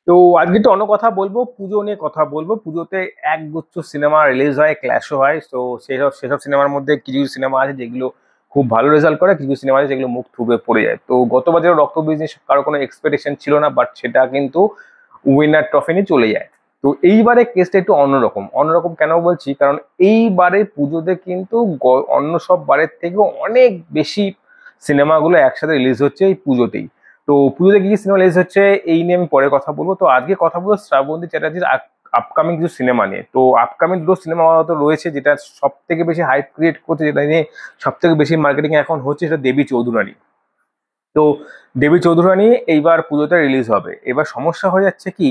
তো আজকে একটু অন্য কথা বলবো, পুজো নিয়ে কথা বলবো। পুজোতে একগুচ্ছ সিনেমা রিলিজ হয়, ক্ল্যাশও হয়। তো সেসব সেসব সিনেমার মধ্যে কিছু সিনেমা আছে যেগুলো খুব ভালো রেজাল্ট করে, কিছু সিনেমা আছে যেগুলো মুখ থুবড়ে পড়ে যায়। তো গত বছর রক্ত বিজনেস কারো কোনো এক্সপেকটেশন ছিল না, বাট সেটা কিন্তু উইনার ট্রফি নিয়ে চলে যায়। তো এইবারে কেসটা একটু অন্যরকম। অন্যরকম কেন বলছি, কারণ এইবারে পুজোতে কিন্তু অন্য সব বারের থেকেও অনেক বেশি সিনেমাগুলো একসাথে রিলিজ হচ্ছে এই পুজোতেই। তো পুজোতে কি কি সিনেমা রিলিজ হচ্ছে এই নিয়ে আমি পরে কথা বলবো। তো আজকে কথা বলবো শ্রাবন্তী চ্যাটার্জির আপকামিং কিছু সিনেমা নিয়ে। তো আপকামিং দুটো সিনেমা তো রয়েছে, যেটা সব থেকে বেশি হাইপ ক্রিয়েট করছে, যেটা নিয়ে সব থেকে বেশি মার্কেটিং এখন হচ্ছে, সেটা দেবী চৌধুরানী। তো দেবী চৌধুরানী এইবার পুজোতে রিলিজ হবে। এবার সমস্যা হয়ে যাচ্ছে কি,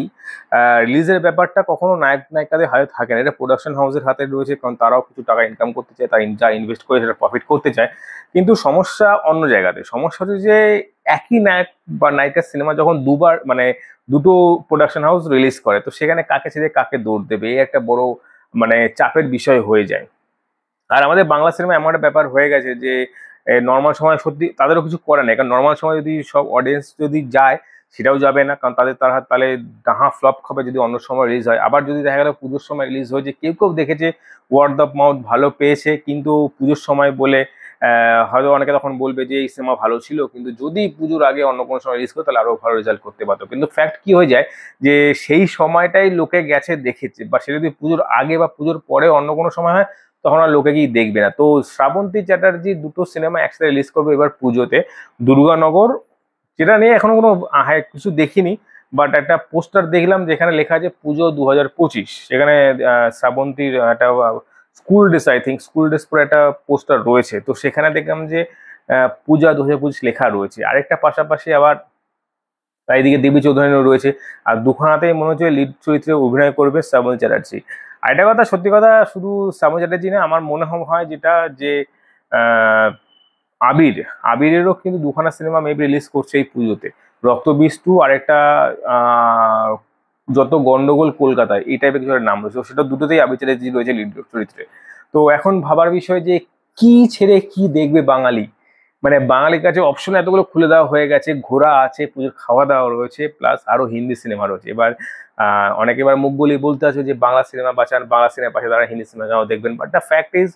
রিলিজের ব্যাপারটা কখনো নায়ক নায়িকাদের হাতে থাকে না, এটা প্রোডাকশন হাউসের হাতে রয়েছে, কারণ তারাও কিছু টাকা ইনকাম করতে চায়, তারা যা ইনভেস্ট করে সেটা প্রফিট করতে চায়। কিন্তু সমস্যা অন্য জায়গাতে। সমস্যা হচ্ছে যে একই নায়ক বা নায়িকার সিনেমা যখন দুবার মানে দুটো প্রোডাকশন হাউস রিলিজ করে, তো সেখানে কাকে ছেড়ে কাকে দৌড় দেবে, এই একটা বড় চাপের বিষয় হয়ে যায়। আর আমাদের বাংলা সিনেমা এমন একটা ব্যাপার হয়ে গেছে যে নর্মাল সময় সত্যি তাদেরও কিছু করে না, কারণ নর্মাল সময় যদি সব অডিয়েন্স যদি যায়, সেটাও যাবে না, কারণ তারা তাহলে ডাহা ফ্লপ খাবে যদি অন্য সময় রিলিজ হয়। আবার যদি দেখা গেল পুজোর সময় রিলিজ হয়েছে, কেউ কেউ দেখেছে ওয়ার্ড অফ মাউথ ভালো পেয়েছে, কিন্তু পুজোর সময় বলে হয়তো অনেকে তখন বলবে যে এই সিনেমা ভালো ছিল, কিন্তু যদি পুজোর আগে অন্য কোনো সময় রিলিজ করে তাহলে আরো ভালো রেজাল্ট করতে পারতো। কিন্তু ফ্যাক্ট কি হয়ে যায়, যে সেই সময়টাই লোকে গেছে দেখেছে, বা সে যদি পুজোর আগে বা পুজোর পরে অন্য কোনো সময় হয়, তখন আর লোকে কি দেখবে না। তো শ্রাবন্তী চ্যাটার্জি দুটো সিনেমা একসাথে রিলিজ করবে এবার পুজোতে। দুর্গানগর, যেটা নিয়ে এখনো কোনো কিছু দেখিনি, বাট একটা পোস্টার দেখলাম যেখানে লেখা আছে পুজো 2025। সেখানে শ্রাবন্তীর একটা school dress, I think school dress পরে একটা পোস্টার রয়েছে। তো সেখানে দেখলাম যে পূজা 2025 লেখা রয়েছে। আরেকটা পাশাপাশি আবার তার এদিকে দেবী চৌধুরানীও রয়েছে। আর দুখানাতেই মনে হচ্ছে লিড চরিত্রে অভিনয় করবে শ্রাবন্তী চ্যাটার্জি। আর একটা কথা, সত্যি কথা, শুধু শ্রাবন্তী চ্যাটার্জি না, আমার মনে হয় যেটা যে আহ, আবির আবিরেরও কিন্তু দুখানা সিনেমা মেবি রিলিজ করছে এই পুজোতে। রক্তবীজ 2 আর একটা আহ, যত গন্ডগোল কলকাতায়, এই টাইপের কিছু একটা নাম রয়েছে। তো সেটা দুটোতেই আবির চ্যাটার্জি রয়েছে লিড চরিত্রে। তো এখন ভাবার বিষয় যে কি ছেড়ে কি দেখবে বাঙালি। বাঙালির কাছে অপশন এতগুলো খুলে দেওয়া হয়ে গেছে, ঘোরা আছে, পুজোর খাওয়া দাওয়া রয়েছে, প্লাস আরো হিন্দি সিনেমা রয়েছে। এবার অনেকে এবার মুখ বলি বলতে আছে যে বাংলা সিনেমা বাঁচান, বাংলা সিনেমা পাশে তারা হিন্দি সিনেমা দেখবেন, but the fact is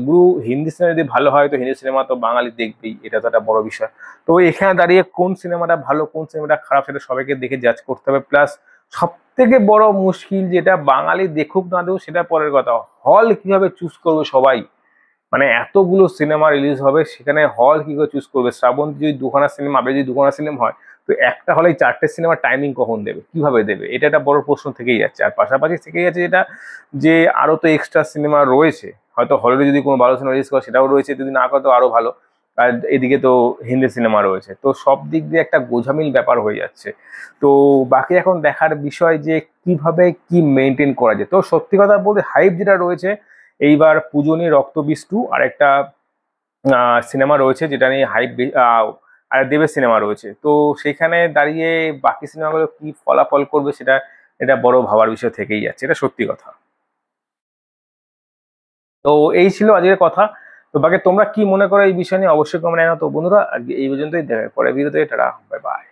Guru, Hindi cinema যদি ভালো হয় তো হিন্দি সিনেমা তো বাঙালি দেখবেই, এটা তো একটা বড় বিষয়। তো এখানে দাঁড়িয়ে কোন সিনেমাটা ভালো কোন সিনেমাটা খারাপ সেটা সবাইকে দেখে জাজ করতে হবে। প্লাস সব থেকে বড় মুশকিল যেটা, বাঙালি দেখুক না দেখুক সেটা পরের কথা, হল কিভাবে চুজ করবে সবাই। এতগুলো সিনেমা রিলিজ হবে, সেখানে হল কি করে চুজ করবে। শ্রাবন্তী যদি দুখানা সিনেমা, আবে যদি দুখানা সিনেমা হয়, তো একটা হলে চারটে সিনেমার টাইমিং কখন দেবে, কিভাবে দেবে, এটা একটা বড় প্রশ্ন থেকেই যাচ্ছে। আর পাশাপাশি থেকে যাচ্ছে যেটা, যে আরো তো এক্সট্রা সিনেমা রয়েছে, হয়তো হলে যদি কোনো ভালো সিনেমা রিলিজ করে সেটাও রয়েছে, যদি না করে তো আরো ভালো। আর এদিকে তো হিন্দি সিনেমা রয়েছে, তো সব দিক দিয়ে একটা গোঝামিল ব্যাপার হয়ে যাচ্ছে। তো বাকি এখন দেখার বিষয় যে কিভাবে কি মেনটেন করা যায়। তো সত্যি কথা বলতে হাইপ যেটা রয়েছে, এইবার পুজো নিয়ে রক্তবীজ 2 আর একটা সিনেমা রয়েছে যেটা নিয়ে হাইপ, আর দেবের সিনেমা রয়েছে। তো সেখানে দাঁড়িয়ে বাকি সিনেমাগুলো কি ফলাফল করবে, সেটা এটা বড় ভাবার বিষয় থেকেই যাচ্ছে, এটা সত্যি কথা। তো এই ছিল আজকের কথা। তো বাকি তোমরা কি মনে করো এই বিষয় নিয়ে অবশ্যই কমেন্ট জানাও। তো বন্ধুরা, আজকে এই পর্যন্তই, দেখা হবে পরের ভিডিওতে। Tata, bye bye.